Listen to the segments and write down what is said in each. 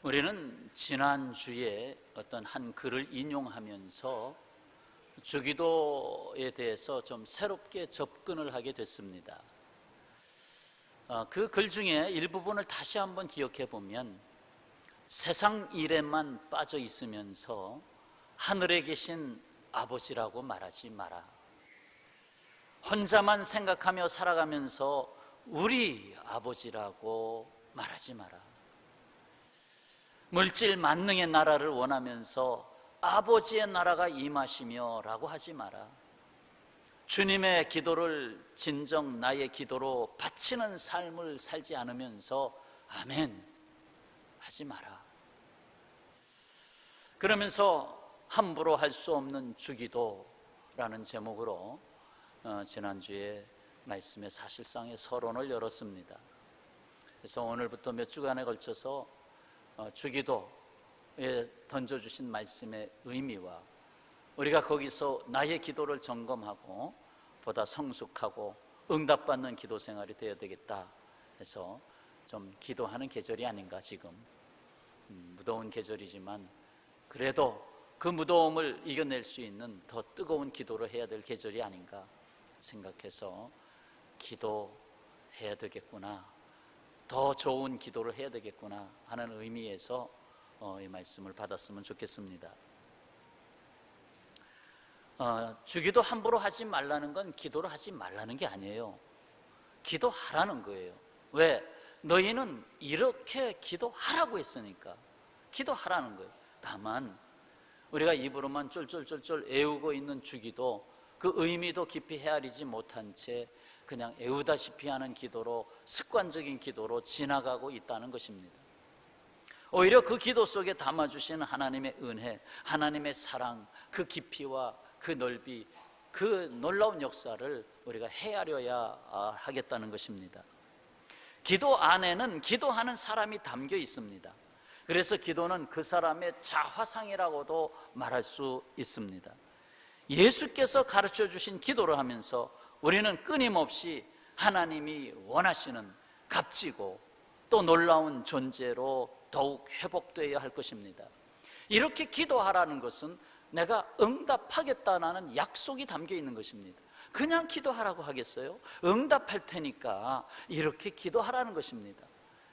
우리는 지난주에 어떤 한 글을 인용하면서 주기도에 대해서 좀 새롭게 접근을 하게 됐습니다. 그 글 중에 일부분을 다시 한번 기억해 보면, 세상 일에만 빠져 있으면서 하늘에 계신 아버지라고 말하지 마라. 혼자만 생각하며 살아가면서 우리 아버지라고 말하지 마라. 물질 만능의 나라를 원하면서 아버지의 나라가 임하시며 라고 하지 마라. 주님의 기도를 진정 나의 기도로 바치는 삶을 살지 않으면서 아멘 하지 마라. 그러면서 함부로 할 수 없는 주기도라는 제목으로 지난주에 말씀의 사실상의 서론을 열었습니다. 그래서 오늘부터 몇 주간에 걸쳐서 주기도에 던져주신 말씀의 의미와 우리가 거기서 나의 기도를 점검하고 보다 성숙하고 응답받는 기도 생활이 되어야 되겠다 해서 좀 기도하는 계절이 아닌가. 지금 무더운 계절이지만 그래도 그 무더움을 이겨낼 수 있는 더 뜨거운 기도를 해야 될 계절이 아닌가 생각해서 기도해야 되겠구나, 더 좋은 기도를 해야 되겠구나 하는 의미에서 이 말씀을 받았으면 좋겠습니다. 주기도 함부로 하지 말라는 건 기도를 하지 말라는 게 아니에요. 기도하라는 거예요. 왜? 너희는 이렇게 기도하라고 했으니까 기도하라는 거예요. 다만 우리가 입으로만 쫄쫄쫄쫄 애우고 있는 주기도, 그 의미도 깊이 헤아리지 못한 채 그냥 애우다시피 하는 기도로, 습관적인 기도로 지나가고 있다는 것입니다. 오히려 그 기도 속에 담아주시는 하나님의 은혜, 하나님의 사랑, 그 깊이와 그 넓이, 그 놀라운 역사를 우리가 헤아려야 하겠다는 것입니다. 기도 안에는 기도하는 사람이 담겨 있습니다. 그래서 기도는 그 사람의 자화상이라고도 말할 수 있습니다. 예수께서 가르쳐 주신 기도를 하면서 우리는 끊임없이 하나님이 원하시는 값지고 또 놀라운 존재로 더욱 회복되어야 할 것입니다. 이렇게 기도하라는 것은 내가 응답하겠다는 약속이 담겨 있는 것입니다. 그냥 기도하라고 하겠어요? 응답할 테니까 이렇게 기도하라는 것입니다.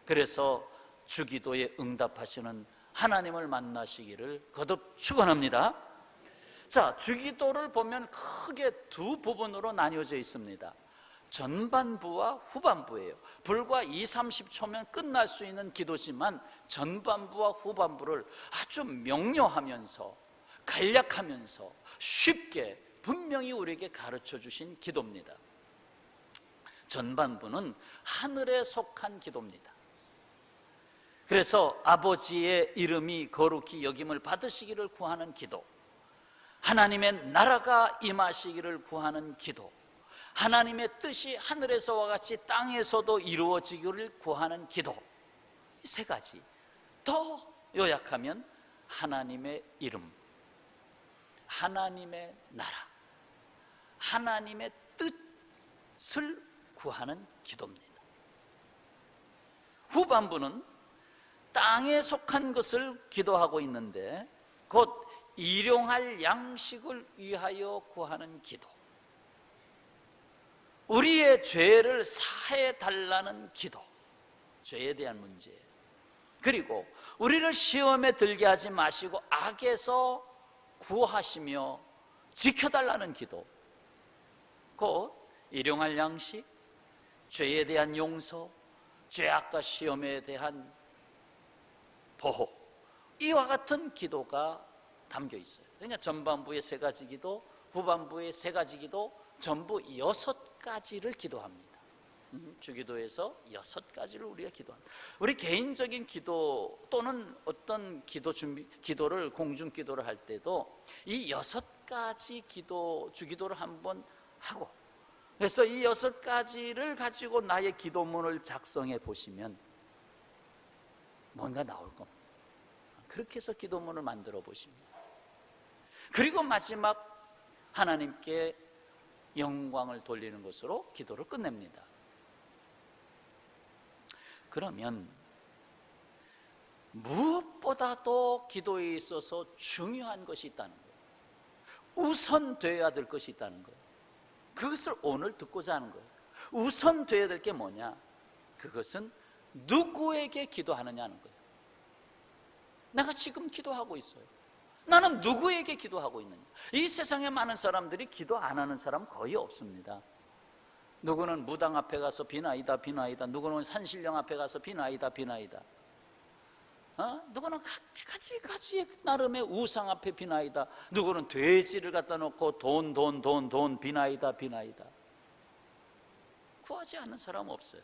그래서 주기도에 응답하시는 하나님을 만나시기를 거듭 축원합니다. 자, 주기도를 보면 크게 두 부분으로 나뉘어져 있습니다. 전반부와 후반부예요. 불과 20-30초면 끝날 수 있는 기도지만 전반부와 후반부를 아주 명료하면서 간략하면서 쉽게 분명히 우리에게 가르쳐 주신 기도입니다. 전반부는 하늘에 속한 기도입니다. 그래서 아버지의 이름이 거룩히 여김을 받으시기를 구하는 기도, 하나님의 나라가 임하시기를 구하는 기도, 하나님의 뜻이 하늘에서와 같이 땅에서도 이루어지기를 구하는 기도, 이 세 가지. 더 요약하면 하나님의 이름, 하나님의 나라, 하나님의 뜻을 구하는 기도입니다. 후반부는 땅에 속한 것을 기도하고 있는데 곧 일용할 양식을 위하여 구하는 기도, 우리의 죄를 사해 달라는 기도, 죄에 대한 문제, 그리고 우리를 시험에 들게 하지 마시고 악에서 구하시며 지켜달라는 기도, 곧 일용할 양식, 죄에 대한 용서, 죄악과 시험에 대한 보호, 이와 같은 기도가 담겨 있어요. 그러니까 전반부의 세 가지 기도, 후반부의 세 가지 기도, 전부 6가지를 기도합니다. 주기도에서 6가지를 우리가 기도합니다. 우리 개인적인 기도 또는 어떤 기도를 공중 기도를 할 때도 이 6가지 기도, 주기도를 한번 하고, 그래서 이 6가지를 가지고 나의 기도문을 작성해 보시면 뭔가 나올 겁니다. 그렇게 해서 기도문을 만들어 보십니다. 그리고 마지막 하나님께 영광을 돌리는 것으로 기도를 끝냅니다. 그러면 무엇 무엇보다도 기도에 있어서 중요한 것이 있다는 거예요. 우선돼야 될 것이 있다는 거예요. 그것을 오늘 듣고자 하는 거예요. 우선돼야 될 게 뭐냐? 그것은 누구에게 기도하느냐는 거예요. 내가 지금 기도하고 있어요. 나는 누구에게 기도하고 있느냐? 이 세상에 많은 사람들이 기도 안 하는 사람 거의 없습니다. 누구는 무당 앞에 가서 비나이다 비나이다, 누구는 산신령 앞에 가서 비나이다 비나이다, 누구는 가지 나름의 우상 앞에 비나이다, 누구는 돼지를 갖다 놓고 돈 비나이다 비나이다. 구하지 않는 사람 없어요.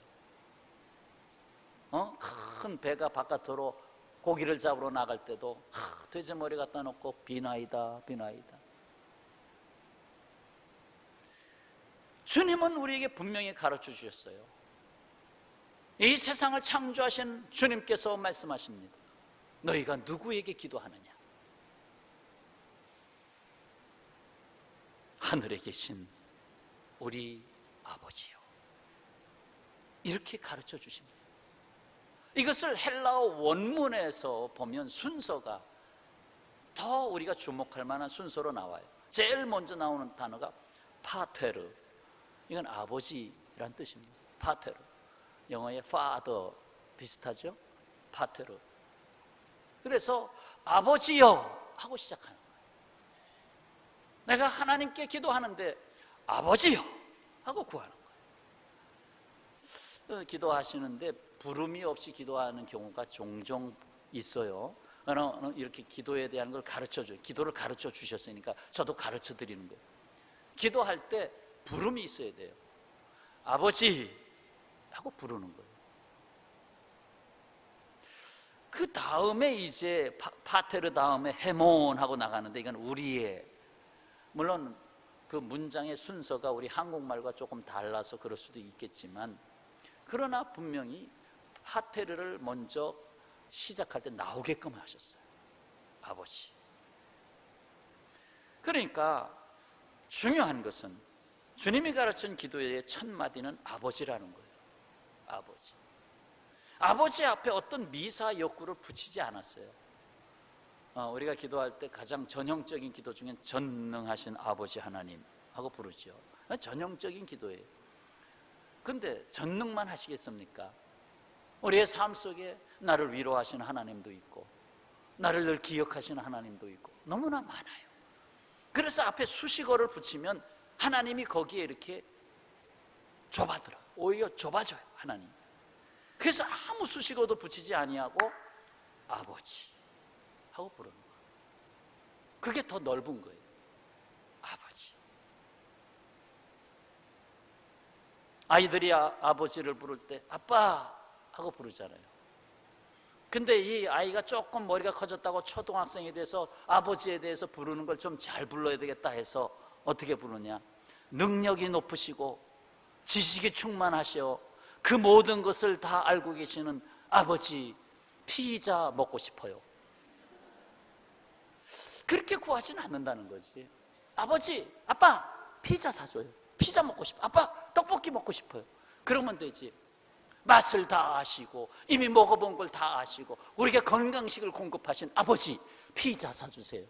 큰 배가 바깥으로 고기를 잡으러 나갈 때도 돼지 머리 갖다 놓고 비나이다 비나이다. 주님은 우리에게 분명히 가르쳐 주셨어요. 이 세상을 창조하신 주님께서 말씀하십니다. 너희가 누구에게 기도하느냐? 하늘에 계신 우리 아버지요. 이렇게 가르쳐 주십니다. 이것을 헬라어 원문에서 보면 순서가 더 우리가 주목할 만한 순서로 나와요. 제일 먼저 나오는 단어가 파테르. 이건 아버지란 뜻입니다. 파테르. 영어의 father 비슷하죠? 파테르. 그래서 아버지여 하고 시작하는 거예요. 내가 하나님께 기도하는데 아버지여 하고 구하는 거예요. 기도하시는데 부름이 없이 기도하는 경우가 종종 있어요. 이렇게 기도에 대한 걸 가르쳐줘요. 기도를 가르쳐 주셨으니까 저도 가르쳐 드리는 거예요. 기도할 때 부름이 있어야 돼요. 아버지 하고 부르는 거예요. 그 다음에 이제 파테르 다음에 헤몬 하고 나가는데, 이건 우리의, 물론 그 문장의 순서가 우리 한국말과 조금 달라서 그럴 수도 있겠지만, 그러나 분명히 파테르를 먼저 시작할 때 나오게끔 하셨어요. 아버지. 그러니까 중요한 것은 주님이 가르친 기도의 첫 마디는 아버지라는 거예요. 아버지. 아버지 앞에 어떤 미사 욕구를 붙이지 않았어요. 우리가 기도할 때 가장 전형적인 기도 중엔 전능하신 아버지 하나님 하고 부르죠. 전형적인 기도예요. 근데 전능만 하시겠습니까? 우리의 삶 속에 나를 위로하시는 하나님도 있고, 나를 늘 기억하시는 하나님도 있고, 너무나 많아요. 그래서 앞에 수식어를 붙이면 하나님이 거기에 이렇게 좁아들어, 오히려 좁아져요, 하나님. 그래서 아무 수식어도 붙이지 아니하고 아버지 하고 부르는 거예요. 그게 더 넓은 거예요. 아버지. 아이들이 아버지를 부를 때 아빠 하고 부르잖아요. 근데 이 아이가 조금 머리가 커졌다고 초등학생이 돼서 아버지에 대해서 부르는 걸 좀 잘 불러야 되겠다 해서 어떻게 부르냐? 능력이 높으시고 지식이 충만하시오, 그 모든 것을 다 알고 계시는 아버지, 피자 먹고 싶어요. 그렇게 구하지는 않는다는 거지. 아버지, 아빠 피자 사줘요. 피자 먹고 싶어. 아빠 떡볶이 먹고 싶어요. 그러면 되지. 맛을 다 아시고 이미 먹어본 걸 다 아시고 우리에게 건강식을 공급하신 아버지, 피자 사주세요.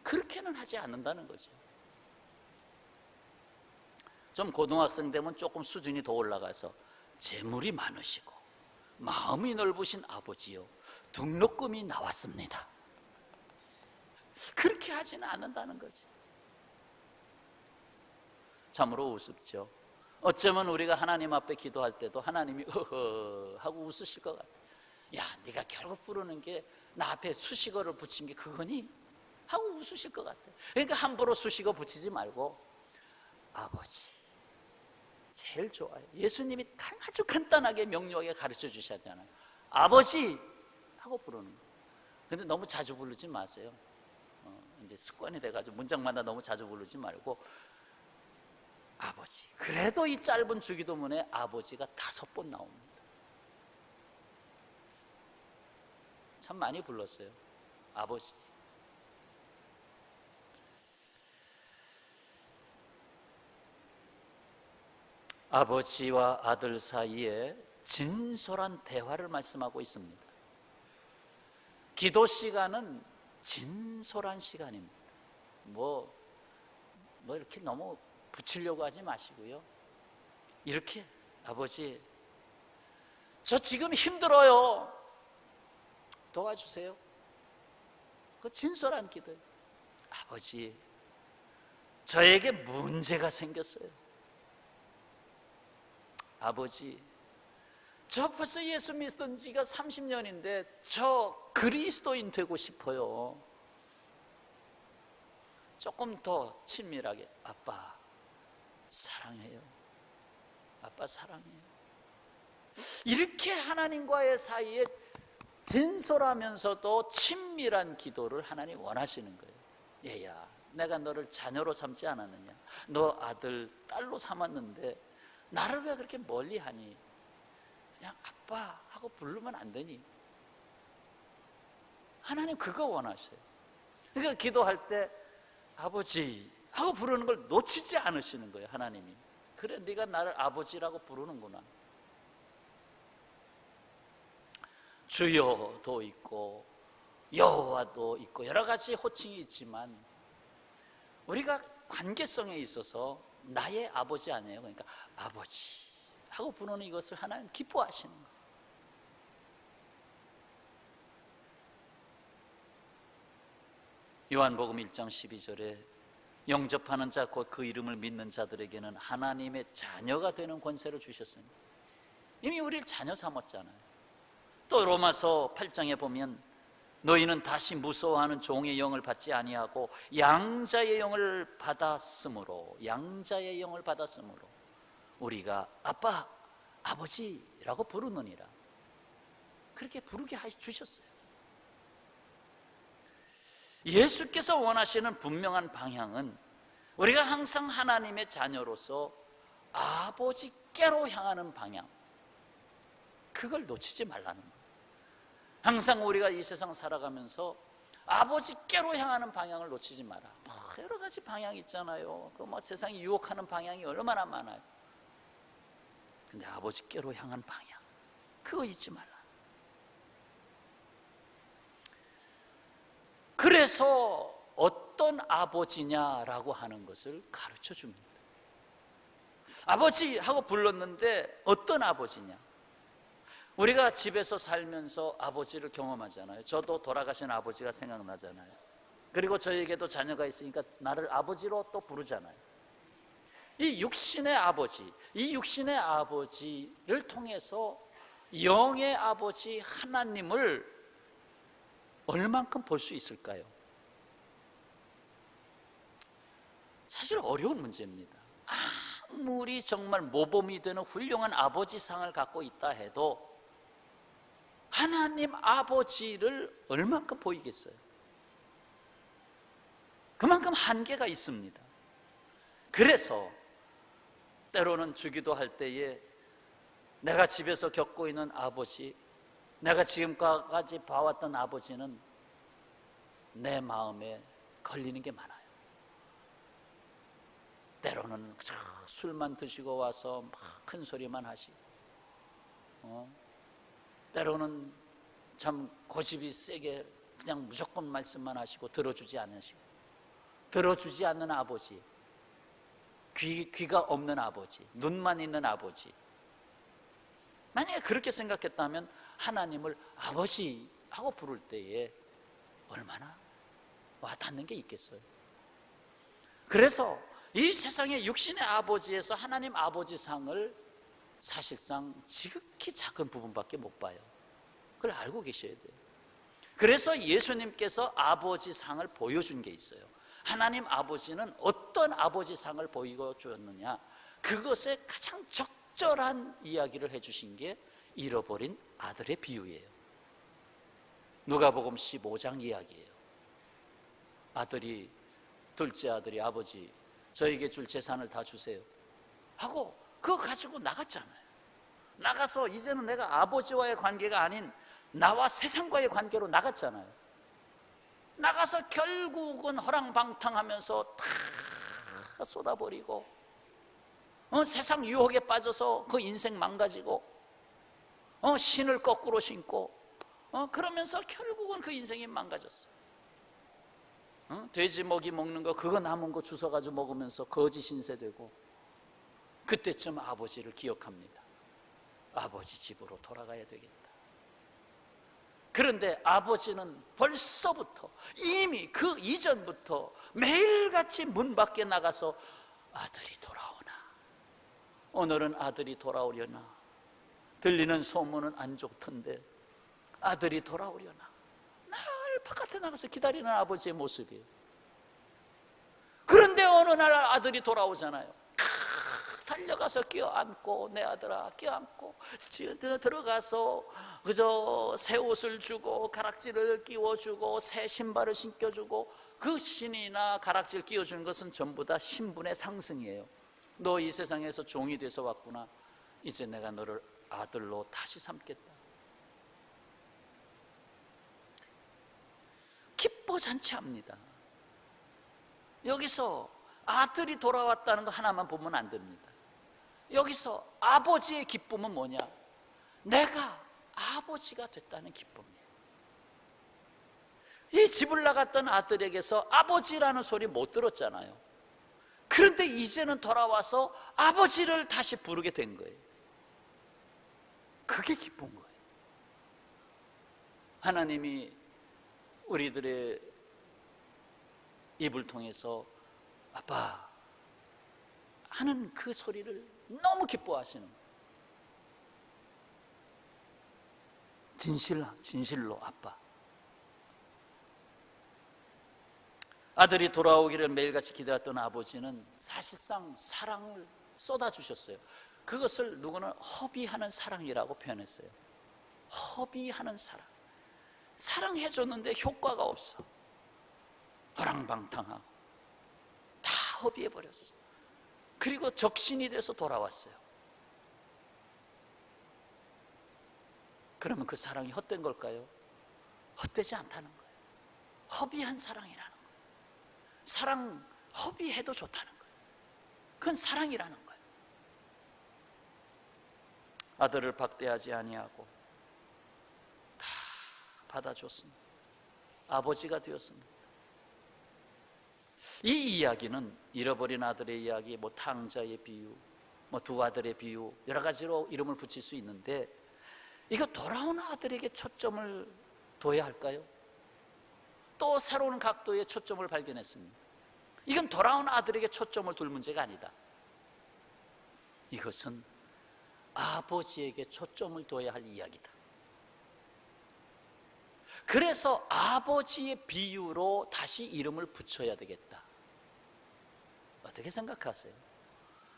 그렇게는 하지 않는다는 거죠. 좀 고등학생 되면 조금 수준이 더 올라가서 재물이 많으시고 마음이 넓으신 아버지요, 등록금이 나왔습니다. 그렇게 하지는 않는다는 거지. 참으로 우습죠. 어쩌면 우리가 하나님 앞에 기도할 때도 하나님이 어허 하고 웃으실 것 같아. 야, 네가 결국 부르는 게 나 앞에 수식어를 붙인 게 그거니? 하고 웃으실 것 같아. 그러니까 함부로 수식어 붙이지 말고 아버지, 제일 좋아요. 예수님이 아주 간단하게 명료하게 가르쳐 주셨잖아요. 아버지 하고 부르는 거. 근데 너무 자주 부르지 마세요. 이제 습관이 돼가지고 문장마다 너무 자주 부르지 말고 아버지. 그래도 이 짧은 주기도문에 아버지가 5번 나옵니다. 참 많이 불렀어요. 아버지. 아버지와 아들 사이에 진솔한 대화를 말씀하고 있습니다. 기도 시간은 진솔한 시간입니다. 뭐 이렇게 너무 붙이려고 하지 마시고요. 이렇게 아버지, 저 지금 힘들어요. 도와주세요. 그 진솔한 기도. 아버지, 저에게 문제가 생겼어요. 아버지, 저 벌써 예수 믿은 지가 30년인데 저 그리스도인 되고 싶어요. 조금 더 친밀하게. 아빠 사랑해요. 아빠 사랑해요. 이렇게 하나님과의 사이에 진솔하면서도 친밀한 기도를 하나님 원하시는 거예요. 얘야, 내가 너를 자녀로 삼지 않았느냐? 너 아들, 딸로 삼았는데 나를 왜 그렇게 멀리 하니? 그냥 아빠 하고 부르면 안 되니? 하나님 그거 원하셔요. 그러니까 기도할 때 아버지 하고 부르는 걸 놓치지 않으시는 거예요. 하나님이. 그래, 네가 나를 아버지라고 부르는구나. 주여도 있고 여호와도 있고 여러 가지 호칭이 있지만 우리가 관계성에 있어서 나의 아버지 아니에요. 그러니까 아버지 하고 부르는 이것을 하나님 기뻐하시는 거예요. 요한복음 1장 12절에 영접하는 자 곧 그 이름을 믿는 자들에게는 하나님의 자녀가 되는 권세를 주셨습니다. 이미 우리를 자녀 삼았잖아요. 또 로마서 8장에 보면 너희는 다시 무서워하는 종의 영을 받지 아니하고 양자의 영을 받았으므로 우리가 아빠, 아버지라고 부르느니라. 그렇게 부르게 해주셨어요. 예수께서 원하시는 분명한 방향은 우리가 항상 하나님의 자녀로서 아버지께로 향하는 방향, 그걸 놓치지 말라는 거예요. 항상 우리가 이 세상 살아가면서 아버지께로 향하는 방향을 놓치지 마라. 여러 가지 방향이 있잖아요. 세상이 유혹하는 방향이 얼마나 많아요. 근데 아버지께로 향한 방향, 그거 잊지 말라. 그래서 어떤 아버지냐라고 하는 것을 가르쳐 줍니다. 아버지 하고 불렀는데 어떤 아버지냐? 우리가 집에서 살면서 아버지를 경험하잖아요. 저도 돌아가신 아버지가 생각나잖아요. 그리고 저에게도 자녀가 있으니까 나를 아버지로 또 부르잖아요. 이 육신의 아버지를 통해서 영의 아버지 하나님을 얼만큼 볼 수 있을까요? 사실 어려운 문제입니다. 아무리 정말 모범이 되는 훌륭한 아버지상을 갖고 있다 해도 하나님 아버지를 얼만큼 보이겠어요? 그만큼 한계가 있습니다. 그래서 때로는 주기도 할 때에 내가 집에서 겪고 있는 아버지, 내가 지금까지 봐왔던 아버지는 내 마음에 걸리는 게 많아요. 때로는 술만 드시고 와서 막 큰 소리만 하시고, 때로는 참 고집이 세게 그냥 무조건 말씀만 하시고 들어주지 않는 아버지, 귀가 없는 아버지, 눈만 있는 아버지. 만약에 그렇게 생각했다면 하나님을 아버지 하고 부를 때에 얼마나 와닿는 게 있겠어요. 그래서 이 세상의 육신의 아버지에서 하나님 아버지상을 사실상 지극히 작은 부분밖에 못 봐요. 그걸 알고 계셔야 돼요. 그래서 예수님께서 아버지상을 보여준 게 있어요. 하나님 아버지는 어떤 아버지상을 보여주었느냐, 그것에 가장 적절한 이야기를 해주신 게 잃어버린 아들의 비유예요. 누가복음 15장 이야기예요. 둘째 아들이 아버지 저에게 줄 재산을 다 주세요 하고 그거 가지고 나갔잖아요. 나가서 이제는 내가 아버지와의 관계가 아닌 나와 세상과의 관계로 나갔잖아요. 나가서 결국은 허랑방탕하면서 다 쏟아버리고 세상 유혹에 빠져서 그 인생 망가지고 신을 거꾸로 신고 그러면서 결국은 그 인생이 망가졌어. 돼지 먹이 먹는 거 그거 남은 거 주워가지고 먹으면서 거지 신세되고, 그때쯤 아버지를 기억합니다. 아버지 집으로 돌아가야 되겠다. 그런데 아버지는 벌써부터, 이미 그 이전부터 매일같이 문 밖에 나가서 아들이 돌아오나, 오늘은 아들이 돌아오려나, 들리는 소문은 안 좋던데 아들이 돌아오려나, 날 바깥에 나가서 기다리는 아버지의 모습이에요. 그런데 어느 날 아들이 돌아오잖아요. 달려가서 껴안고, 내 아들아 껴안고 들어가서 그저 새 옷을 주고 가락지를 끼워주고 새 신발을 신겨주고, 그 신이나 가락지를 끼워주는 것은 전부 다 신분의 상승이에요. 너 이 세상에서 종이 돼서 왔구나, 이제 내가 너를 아들로 다시 삼겠다. 기뻐 잔치합니다. 여기서 아들이 돌아왔다는 거 하나만 보면 안 됩니다. 여기서 아버지의 기쁨은 뭐냐? 내가 아버지가 됐다는 기쁨이에요. 이 집을 나갔던 아들에게서 아버지라는 소리 못 들었잖아요. 그런데 이제는 돌아와서 아버지를 다시 부르게 된 거예요. 그게 기쁜 거예요. 하나님이 우리들의 입을 통해서 아빠 하는 그 소리를 너무 기뻐하시는 거예요. 진실로 아빠. 아들이 돌아오기를 매일같이 기다렸던 아버지는 사실상 사랑을 쏟아주셨어요. 그것을 누구는 허비하는 사랑이라고 표현했어요. 허비하는 사랑. 사랑해줬는데 효과가 없어. 허랑방탕하고 다 허비해버렸어. 그리고 적신이 돼서 돌아왔어요. 그러면 그 사랑이 헛된 걸까요? 헛되지 않다는 거예요. 허비한 사랑이라는 거예요. 사랑 허비해도 좋다는 거예요. 그건 사랑이라는 거예요. 아들을 박대하지 아니하고 다 받아줬습니다. 아버지가 되었습니다. 이 이야기는 잃어버린 아들의 이야기, 탕자의 비유, 두 아들의 비유, 여러 가지로 이름을 붙일 수 있는데, 이거 돌아온 아들에게 초점을 둬야 할까요? 또 새로운 각도의 초점을 발견했습니다. 이건 돌아온 아들에게 초점을 둘 문제가 아니다. 이것은 아버지에게 초점을 둬야 할 이야기다. 그래서 아버지의 비유로 다시 이름을 붙여야 되겠다. 어떻게 생각하세요?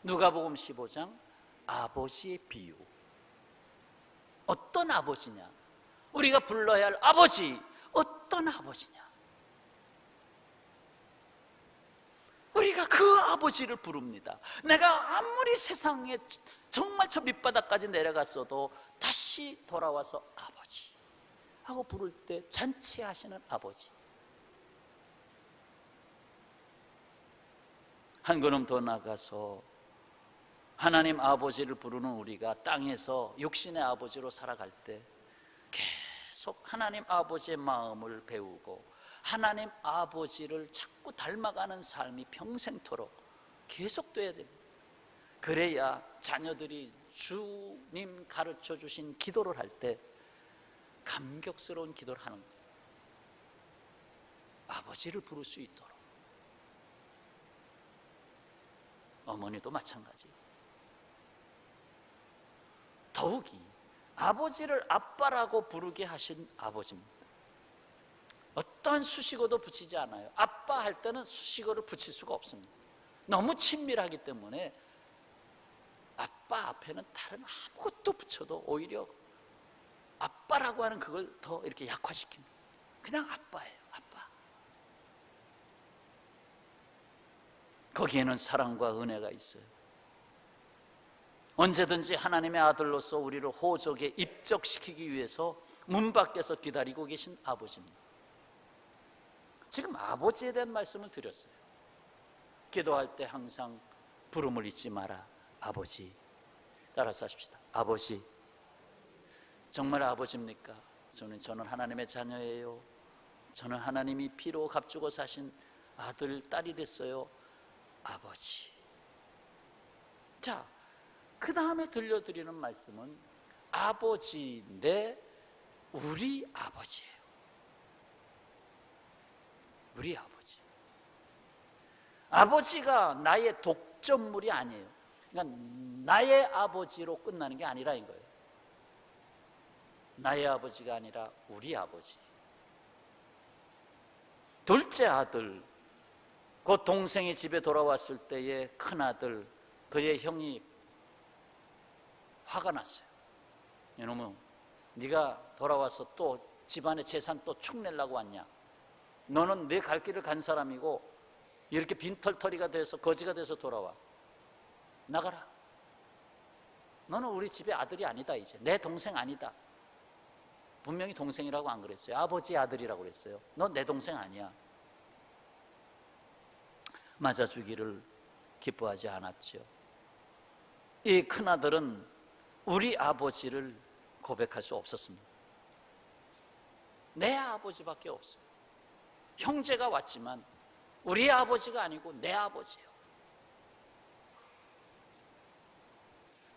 누가복음 15장 아버지의 비유. 어떤 아버지냐? 우리가 불러야 할 아버지, 어떤 아버지냐? 우리가 그 아버지를 부릅니다. 내가 아무리 세상에 정말 저 밑바닥까지 내려갔어도 다시 돌아와서 아버지 하고 부를 때 잔치하시는 아버지. 한 걸음 더 나가서 하나님 아버지를 부르는 우리가 땅에서 육신의 아버지로 살아갈 때 계속 하나님 아버지의 마음을 배우고 하나님 아버지를 자꾸 닮아가는 삶이 평생토록 계속돼야 됩니다. 그래야 자녀들이 주님 가르쳐 주신 기도를 할 때 감격스러운 기도를 하는 거예요. 아버지를 부를 수 있도록. 어머니도 마찬가지. 더욱이 아버지를 아빠라고 부르게 하신 아버지입니다. 어떠한 수식어도 붙이지 않아요. 아빠 할 때는 수식어를 붙일 수가 없습니다. 너무 친밀하기 때문에 아빠 앞에는 다른 아무것도 붙여도 오히려 아빠라고 하는 그걸 더 이렇게 약화시킵니다. 그냥 아빠예요. 아빠. 거기에는 사랑과 은혜가 있어요. 언제든지 하나님의 아들로서 우리를 호적에 입적시키기 위해서 문 밖에서 기다리고 계신 아버지입니다. 지금 아버지에 대한 말씀을 드렸어요. 기도할 때 항상 부름을 잊지 마라. 아버지. 따라서 하십시다. 아버지. 정말 아버지입니까? 저는 하나님의 자녀예요. 저는 하나님이 피로 값주고 사신 아들, 딸이 됐어요. 아버지. 자, 그 다음에 들려드리는 말씀은 아버지인데 우리 아버지예요. 우리 아버지. 아버지가 나의 독점물이 아니에요. 그러니까 나의 아버지로 끝나는 게 아니라 인 거예요. 나의 아버지가 아니라 우리 아버지. 둘째 아들, 그 동생이 집에 돌아왔을 때의 큰아들, 그의 형이 화가 났어요. 이놈은 네가 돌아와서 또 집안의 재산 또 축내려고 왔냐? 너는 내 갈 길을 간 사람이고 이렇게 빈털터리가 돼서 거지가 돼서 돌아와. 나가라. 너는 우리 집의 아들이 아니다. 이제 내 동생 아니다. 분명히 동생이라고 안 그랬어요. 아버지의 아들이라고 그랬어요. 너 내 동생 아니야. 맞아주기를 기뻐하지 않았죠. 이 큰아들은 우리 아버지를 고백할 수 없었습니다. 내 아버지밖에 없어요. 형제가 왔지만 우리 아버지가 아니고 내 아버지예요.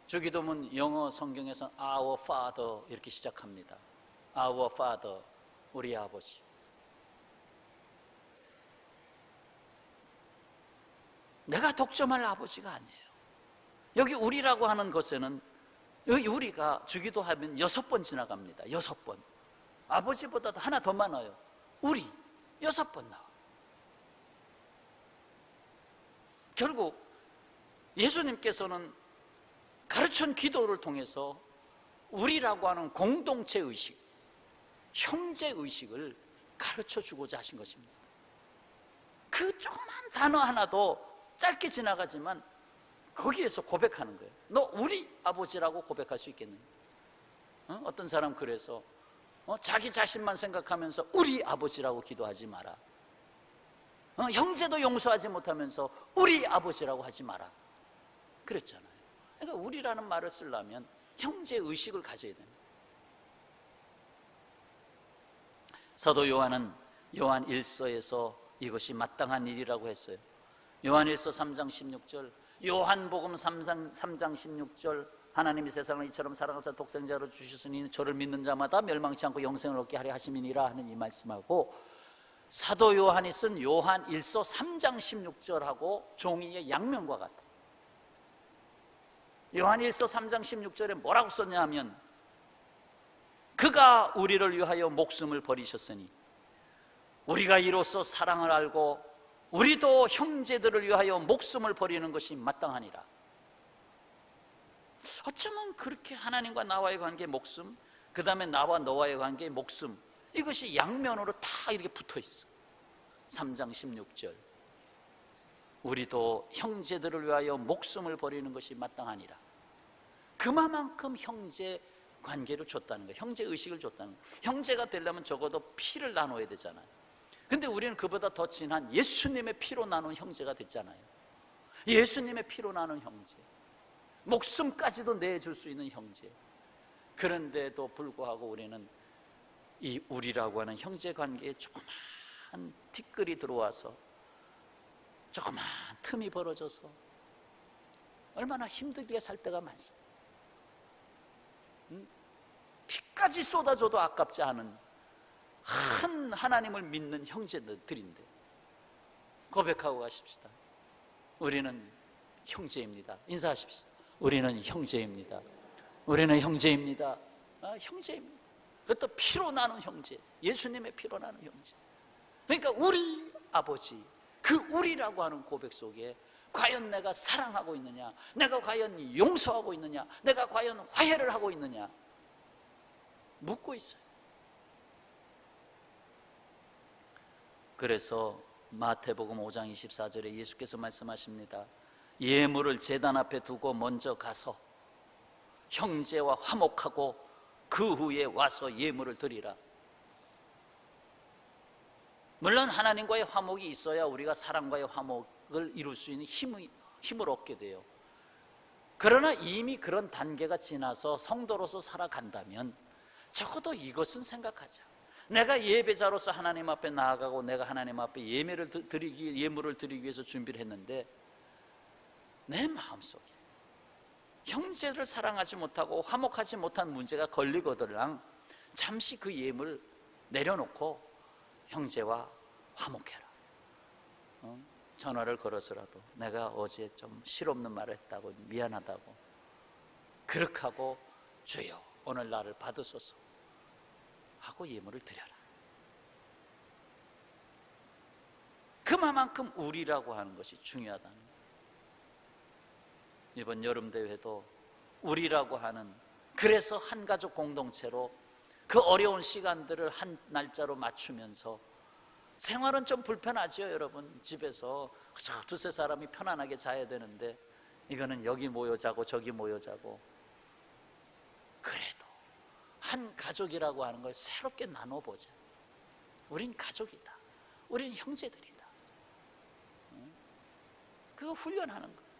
주기도문 영어 성경에서는 Our Father 이렇게 시작합니다. Our Father, 우리 아버지. 내가 독점할 아버지가 아니에요. 여기 우리라고 하는 것에는 이 우리가 주기도하면 6번 지나갑니다. 6번. 아버지보다도 하나 더 많아요. 우리 6번 나와. 결국 예수님께서는 가르친 기도를 통해서 우리라고 하는 공동체 의식, 형제 의식을 가르쳐 주고자 하신 것입니다. 그 조그만 단어 하나도 짧게 지나가지만 거기에서 고백하는 거예요. 너 우리 아버지라고 고백할 수 있겠느냐? 어떤 사람 그래서 자기 자신만 생각하면서 우리 아버지라고 기도하지 마라. 형제도 용서하지 못하면서 우리 아버지라고 하지 마라. 그랬잖아요. 그러니까 우리라는 말을 쓰려면 형제 의식을 가져야 됩니다. 사도 요한은 요한 1서에서 이것이 마땅한 일이라고 했어요. 요한 1서 3장 16절, 요한복음 3장 16절, 하나님이 세상을 이처럼 사랑하사 독생자로 주셨으니 저를 믿는 자마다 멸망치 않고 영생을 얻게 하려 하심이니라 하는 이 말씀하고, 사도 요한이 쓴 요한 1서 3장 16절하고 종이의 양면과 같아요. 요한 1서 3장 16절에 뭐라고 썼냐 하면, 그가 우리를 위하여 목숨을 버리셨으니 우리가 이로써 사랑을 알고 우리도 형제들을 위하여 목숨을 버리는 것이 마땅하니라. 어쩌면 그렇게 하나님과 나와의 관계 목숨, 그 다음에 나와 너와의 관계 목숨, 이것이 양면으로 다 이렇게 붙어 있어. 3장 16절, 우리도 형제들을 위하여 목숨을 버리는 것이 마땅하니라. 그만큼 형제 관계를 줬다는 거예요. 형제 의식을 줬다는 거예요. 형제가 되려면 적어도 피를 나눠야 되잖아요. 근데 우리는 그보다 더 진한 예수님의 피로 나눈 형제가 됐잖아요. 예수님의 피로 나눈 형제, 목숨까지도 내줄 수 있는 형제. 그런데도 불구하고 우리는 이 우리라고 하는 형제 관계에 조그만 티끌이 들어와서, 조그만 틈이 벌어져서 얼마나 힘들게 살 때가 많습니다. 피까지 쏟아줘도 아깝지 않은 한 하나님을 믿는 형제들인데 고백하고 가십시다. 우리는 형제입니다. 인사하십시다. 우리는 형제입니다. 우리는 형제입니다. 형제입니다. 그것도 피로 나눈 형제, 예수님의 피로 나눈 형제. 그러니까 우리 아버지, 그 우리라고 하는 고백 속에 과연 내가 사랑하고 있느냐, 내가 과연 용서하고 있느냐, 내가 과연 화해를 하고 있느냐 묻고 있어요. 그래서 마태복음 5장 24절에 예수께서 말씀하십니다. 예물을 제단 앞에 두고 먼저 가서 형제와 화목하고 그 후에 와서 예물을 드리라. 물론 하나님과의 화목이 있어야 우리가 사랑과의 화목을 이룰 수 있는 힘을 얻게 돼요. 그러나 이미 그런 단계가 지나서 성도로서 살아간다면 적어도 이것은 생각하자. 내가 예배자로서 하나님 앞에 나아가고 내가 하나님 앞에 예물을 드리기 위해서 준비를 했는데 내 마음속에 형제를 사랑하지 못하고 화목하지 못한 문제가 걸리거들랑 잠시 그 예물을 내려놓고 형제와 화목해라. 전화를 걸어서라도 내가 어제 좀 실없는 말을 했다고 미안하다고 그렇게 하고 주여 오늘 나를 받으소서 하고 예물을 드려라. 그만큼 우리라고 하는 것이 중요하다는 거예요. 이번 여름대회도 우리라고 하는, 그래서 한 가족 공동체로 그 어려운 시간들을 한 날짜로 맞추면서, 생활은 좀 불편하죠 여러분. 집에서 두세 사람이 편안하게 자야 되는데 이거는 여기 모여 자고 저기 모여 자고, 그래도 한 가족이라고 하는 걸 새롭게 나눠보자. 우린 가족이다, 우린 형제들이다. 그거 훈련하는 거예요.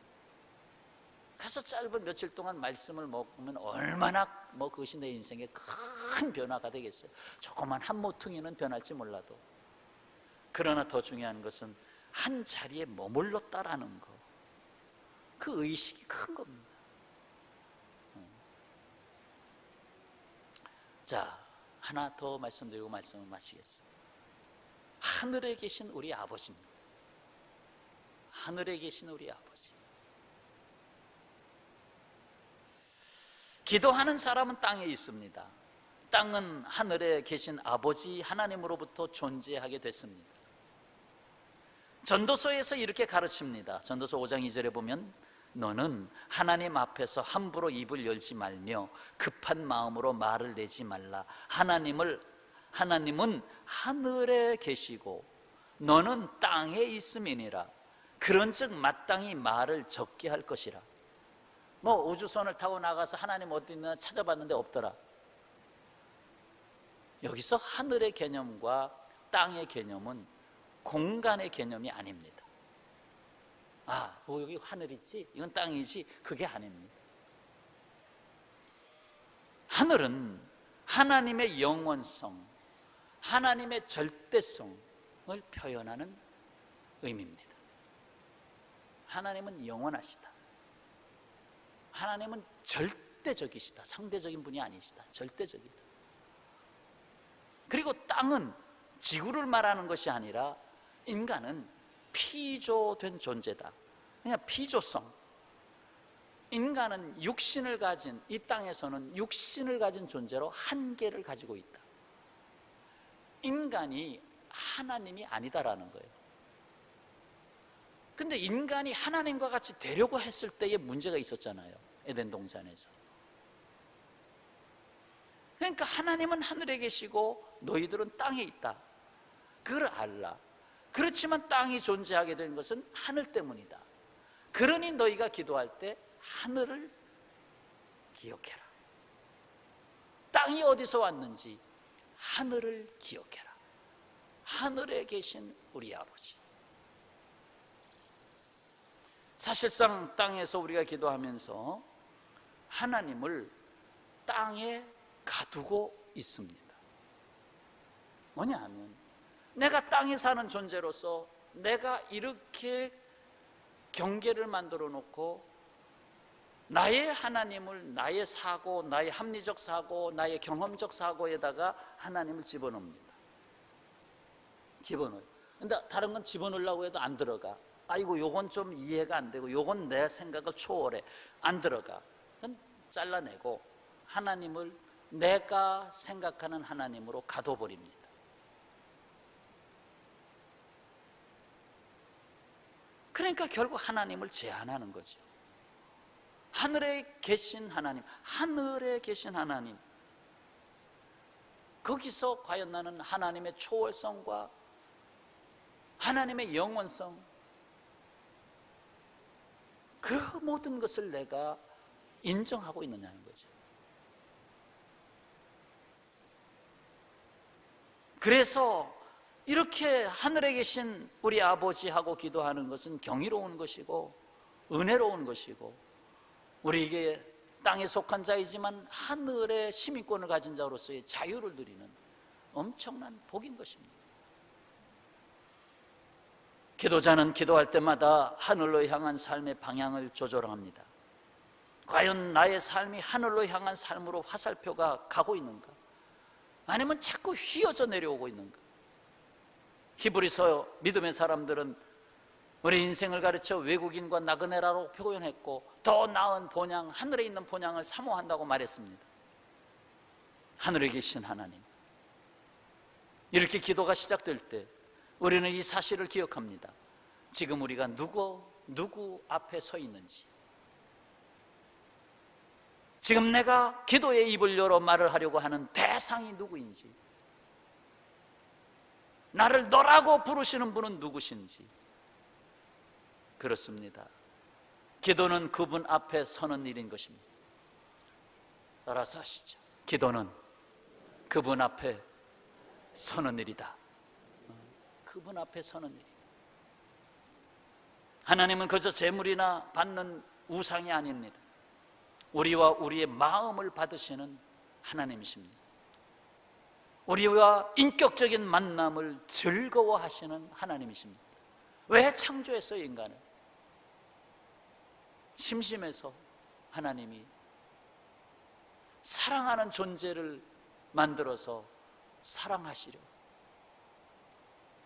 가서 짧은 며칠 동안 말씀을 먹으면 얼마나 그것이 내 인생에 큰 변화가 되겠어요. 조그만 한 모퉁이는 변할지 몰라도, 그러나 더 중요한 것은 한 자리에 머물렀다라는 거, 그 의식이 큰 겁니다. 자, 하나 더 말씀드리고 말씀을 마치겠습니다. 하늘에 계신 우리 아버지입니다. 하늘에 계신 우리 아버지. 기도하는 사람은 땅에 있습니다. 땅은 하늘에 계신 아버지 하나님으로부터 존재하게 됐습니다. 전도서에서 이렇게 가르칩니다. 전도서 5장 2절에 보면 너는 하나님 앞에서 함부로 입을 열지 말며 급한 마음으로 말을 내지 말라. 하나님은 하늘에 계시고 너는 땅에 있음이니라. 그런즉 마땅히 말을 적게 할 것이라. 우주선을 타고 나가서 하나님 어디 있나 찾아봤는데 없더라. 여기서 하늘의 개념과 땅의 개념은 공간의 개념이 아닙니다. 여기 하늘이지, 이건 땅이지, 그게 아닙니다. 하늘은 하나님의 영원성, 하나님의 절대성을 표현하는 의미입니다. 하나님은 영원하시다. 하나님은 절대적이시다. 상대적인 분이 아니시다. 절대적이다. 그리고 땅은 지구를 말하는 것이 아니라 인간은 피조된 존재다. 그냥 피조성. 인간은 육신을 가진, 이 땅에서는 육신을 가진 존재로 한계를 가지고 있다. 인간이 하나님이 아니다라는 거예요. 근데 인간이 하나님과 같이 되려고 했을 때의 문제가 있었잖아요. 에덴 동산에서. 그러니까 하나님은 하늘에 계시고 너희들은 땅에 있다. 그걸 알라. 그렇지만 땅이 존재하게 된 것은 하늘 때문이다. 그러니 너희가 기도할 때 하늘을 기억해라. 땅이 어디서 왔는지 하늘을 기억해라. 하늘에 계신 우리 아버지. 사실상 땅에서 우리가 기도하면서 하나님을 땅에 가두고 있습니다. 뭐냐 하면, 내가 땅에 사는 존재로서 내가 이렇게 경계를 만들어 놓고 나의 하나님을, 나의 사고, 나의 합리적 사고, 나의 경험적 사고에다가 하나님을 집어넣습니다. 집어넣어요. 근데 다른 건 집어넣으려고 해도 안 들어가. 아이고 요건 좀 이해가 안 되고 요건 내 생각을 초월해, 안 들어가. 그건 잘라내고 하나님을 내가 생각하는 하나님으로 가둬버립니다. 그러니까 결국 하나님을 제한하는 거죠. 하늘에 계신 하나님, 하늘에 계신 하나님, 거기서 과연 나는 하나님의 초월성과 하나님의 영원성, 그 모든 것을 내가 인정하고 있느냐는 거죠. 그래서 이렇게 하늘에 계신 우리 아버지하고 기도하는 것은 경이로운 것이고 은혜로운 것이고 우리에게 땅에 속한 자이지만 하늘의 시민권을 가진 자로서의 자유를 누리는 엄청난 복인 것입니다. 기도자는 기도할 때마다 하늘로 향한 삶의 방향을 조절합니다. 과연 나의 삶이 하늘로 향한 삶으로 화살표가 가고 있는가? 아니면 자꾸 휘어져 내려오고 있는가? 히브리서 믿음의 사람들은 우리 인생을 가르쳐 외국인과 나그네라로 표현했고, 더 나은 본향, 하늘에 있는 본향을 사모한다고 말했습니다. 하늘에 계신 하나님, 이렇게 기도가 시작될 때 우리는 이 사실을 기억합니다. 지금 우리가 누구 앞에 서 있는지, 지금 내가 기도의 입을 열어 말을 하려고 하는 대상이 누구인지, 나를 너라고 부르시는 분은 누구신지. 그렇습니다. 기도는 그분 앞에 서는 일인 것입니다. 따라서 하시죠. 기도는 그분 앞에 서는 일이다. 그분 앞에 서는 일이다. 하나님은 그저 재물이나 받는 우상이 아닙니다. 우리와 우리의 마음을 받으시는 하나님이십니다. 우리와 인격적인 만남을 즐거워하시는 하나님이십니다. 왜 창조했어요, 인간을? 심심해서 하나님이 사랑하는 존재를 만들어서 사랑하시려.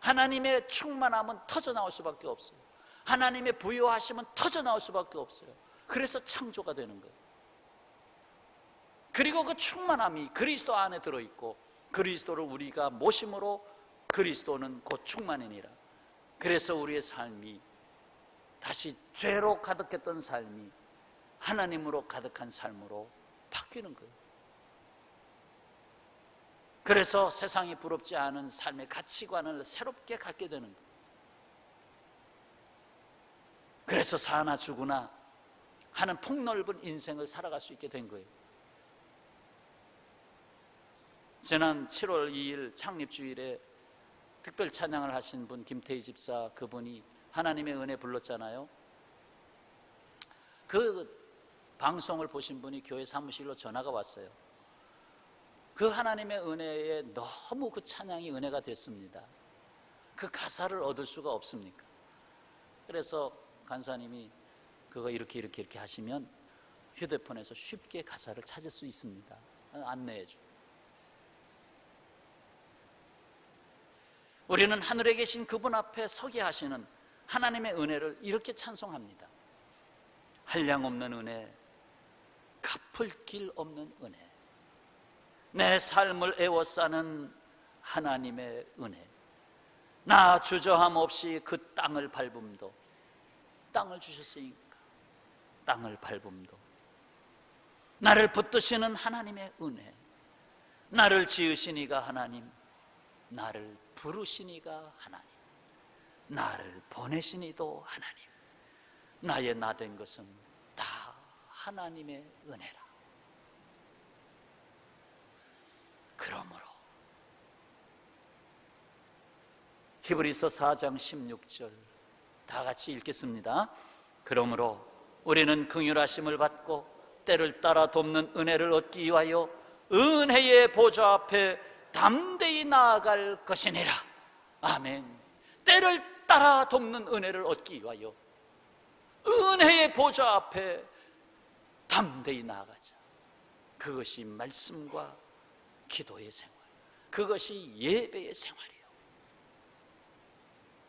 하나님의 충만함은 터져나올 수밖에 없어요. 하나님의 부요하심은 터져나올 수밖에 없어요. 그래서 창조가 되는 거예요. 그리고 그 충만함이 그리스도 안에 들어있고, 그리스도를 우리가 모심으로 그리스도는 곧 충만이니라. 그래서 우리의 삶이 다시 죄로 가득했던 삶이 하나님으로 가득한 삶으로 바뀌는 거예요. 그래서 세상이 부럽지 않은 삶의 가치관을 새롭게 갖게 되는 거예요. 그래서 사나 죽으나 하는 폭넓은 인생을 살아갈 수 있게 된 거예요. 지난 7월 2일 창립주일에 특별 찬양을 하신 분, 김태희 집사, 그분이 하나님의 은혜 불렀잖아요. 그 방송을 보신 분이 교회 사무실로 전화가 왔어요. 그 하나님의 은혜에 너무 그 찬양이 은혜가 됐습니다. 그 가사를 얻을 수가 없습니까? 그래서 간사님이 그거 이렇게 하시면 휴대폰에서 쉽게 가사를 찾을 수 있습니다. 안내해 줘. 우리는 하늘에 계신 그분 앞에 서게 하시는 하나님의 은혜를 이렇게 찬송합니다. 한량없는 은혜, 갚을 길 없는 은혜, 내 삶을 애워싸는 하나님의 은혜, 나 주저함 없이 그 땅을 밟음도, 땅을 주셨으니까 땅을 밟음도, 나를 붙드시는 하나님의 은혜, 나를 지으시니가 하나님, 나를 부르시니가 하나님, 나를 보내시니도 하나님, 나의 나 된 것은 다 하나님의 은혜라. 그러므로 히브리서 4장 16절 다 같이 읽겠습니다. 그러므로 우리는 긍휼하심을 받고 때를 따라 돕는 은혜를 얻기 위하여 은혜의 보좌 앞에 담대히 나아갈 것이니라. 아멘. 때를 따라 돕는 은혜를 얻기 위하여 은혜의 보좌 앞에 담대히 나아가자. 그것이 말씀과 기도의 생활, 그것이 예배의 생활이에요.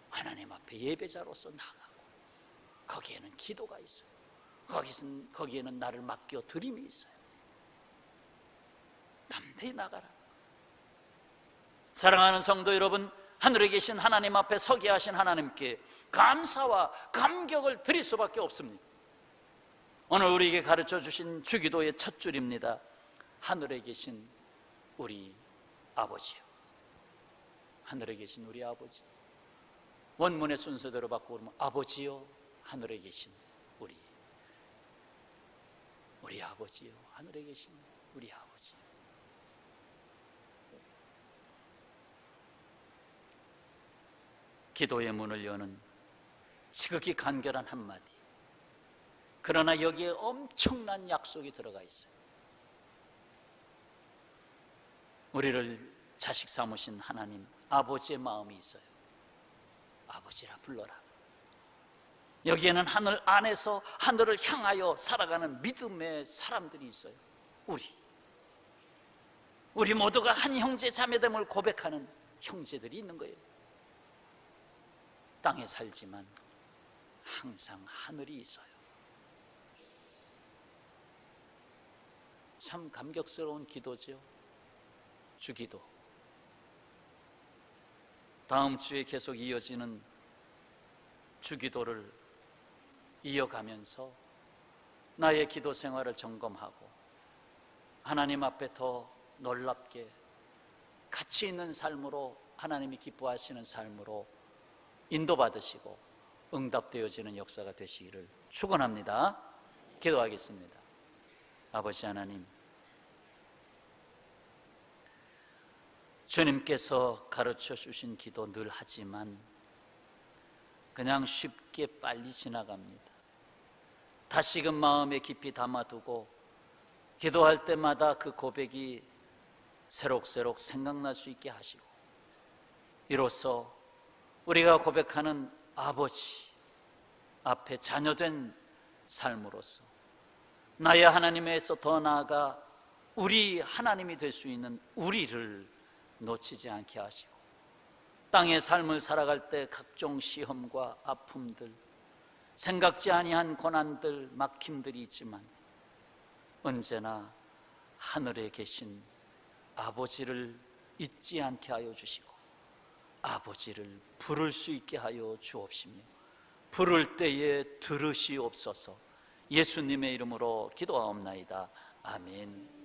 하나님 앞에 예배자로서 나아가고, 거기에는 기도가 있어요. 거기에는 나를 맡겨 드림이 있어요. 담대히 나가라. 사랑하는 성도 여러분, 하늘에 계신 하나님 앞에 서게 하신 하나님께 감사와 감격을 드릴 수밖에 없습니다. 오늘 우리에게 가르쳐 주신 주기도의 첫 줄입니다. 하늘에 계신 우리 아버지요. 하늘에 계신 우리 아버지. 원문의 순서대로 바꾸면 아버지요, 하늘에 계신 우리 아버지요, 하늘에 계신 우리 아버지. 기도의 문을 여는 지극히 간결한 한마디, 그러나 여기에 엄청난 약속이 들어가 있어요. 우리를 자식 삼으신 하나님, 아버지의 마음이 있어요. 아버지라 불러라. 여기에는 하늘 안에서 하늘을 향하여 살아가는 믿음의 사람들이 있어요. 우리 모두가 한 형제 자매됨을 고백하는 형제들이 있는 거예요. 땅에 살지만 항상 하늘이 있어요. 참 감격스러운 기도죠. 주기도. 다음 주에 계속 이어지는 주기도를 이어가면서 나의 기도 생활을 점검하고 하나님 앞에 더 놀랍게 가치 있는 삶으로, 하나님이 기뻐하시는 삶으로 인도받으시고 응답되어지는 역사가 되시기를 축원합니다. 기도하겠습니다. 아버지 하나님, 주님께서 가르쳐 주신 기도 늘 하지만 그냥 쉽게 빨리 지나갑니다. 다시금 마음에 깊이 담아두고 기도할 때마다 그 고백이 새록새록 생각날 수 있게 하시고, 이로써 우리가 고백하는 아버지 앞에 자녀된 삶으로서 나의 하나님에서 더 나아가 우리 하나님이 될 수 있는 우리를 놓치지 않게 하시고, 땅의 삶을 살아갈 때 각종 시험과 아픔들, 생각지 아니한 고난들, 막힘들이 있지만 언제나 하늘에 계신 아버지를 잊지 않게 하여 주시고 아버지를 부를 수 있게 하여 주옵시며, 부를 때에 들으시옵소서. 예수님의 이름으로 기도하옵나이다. 아멘.